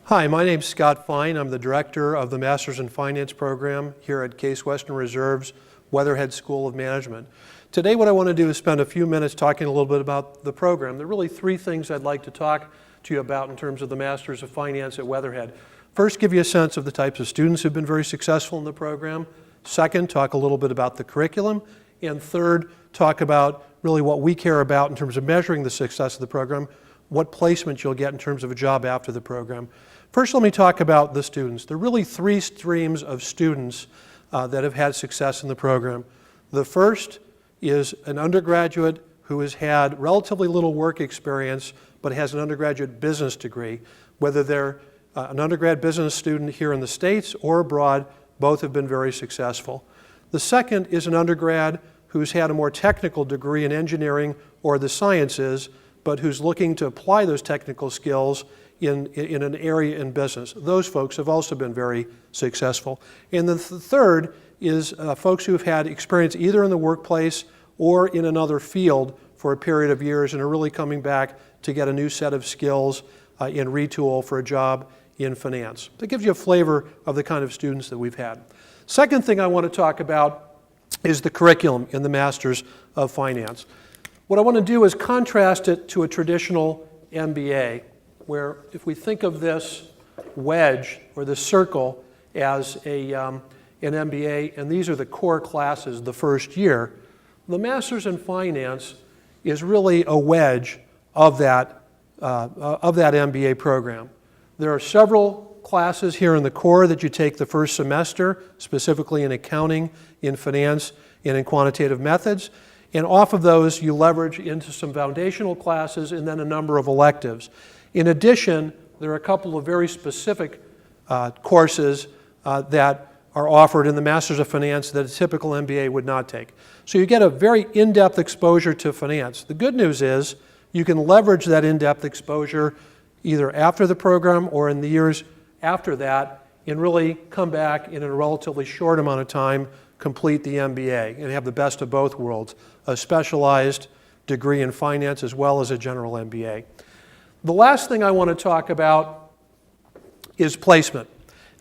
Hi, my name's Scott Fine. I'm the director of the Masters in Finance program here at Case Western Reserve's Weatherhead School of Management. Today what I want to do is spend a few minutes talking a little bit about the program. There are really three things I'd like to talk to you about in terms of the Masters of Finance at Weatherhead. First, give you a sense of the types of students who've been very successful in the program. Second, talk a little bit about the curriculum. And third, talk about really what we care about in terms of measuring the success of the program, what placement you'll get in terms of a job after the program. First, let me talk about the students. There are really three streams of students that have had success in the program. The first is an undergraduate who has had relatively little work experience but has an undergraduate business degree. Whether they're an undergrad business student here in the States or abroad, both have been very successful. The second is an undergrad who's had a more technical degree in engineering or the sciences, but who's looking to apply those technical skills in an area in business. Those folks have also been very successful. And the third is folks who have had experience either in the workplace or in another field for a period of years and are really coming back to get a new set of skills and retool for a job in finance. That gives you a flavor of the kind of students that we've had. Second thing I want to talk about is the curriculum in the Masters of Finance. What I want to do is contrast it to a traditional MBA, where if we think of this wedge or this circle as an MBA, and these are the core classes the first year, the Masters in Finance is really a wedge of that MBA program. There are several classes here in the core that you take the first semester, specifically in accounting, in finance, and in quantitative methods. And off of those, you leverage into some foundational classes and then a number of electives. In addition, there are a couple of very specific courses that are offered in the Masters of Finance that a typical MBA would not take. So you get a very in-depth exposure to finance. The good news is you can leverage that in-depth exposure either after the program or in the years after that and really come back in a relatively short amount of time, complete the MBA and have the best of both worlds, a specialized degree in finance as well as a general MBA. The last thing I want to talk about is placement.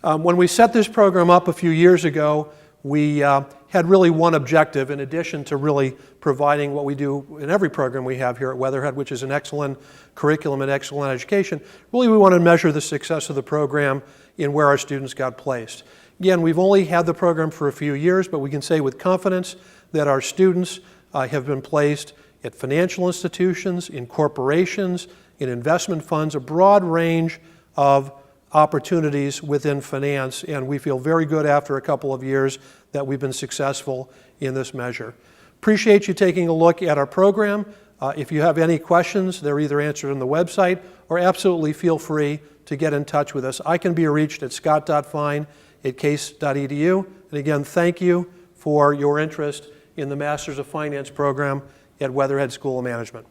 When we set this program up a few years ago, we had really one objective in addition to really providing what we do in every program we have here at Weatherhead, which is an excellent curriculum and excellent education. Really, we want to measure the success of the program in where our students got placed. Again, we've only had the program for a few years, but we can say with confidence that our students have been placed at financial institutions, in corporations, in investment funds, a broad range of opportunities within finance, and we feel very good after a couple of years that we've been successful in this measure. Appreciate you taking a look at our program. If you have any questions, they're either answered on the website or absolutely feel free to get in touch with us. I can be reached at scott.fine@case.edu. And again, thank you for your interest in the Masters of Finance program at Weatherhead School of Management.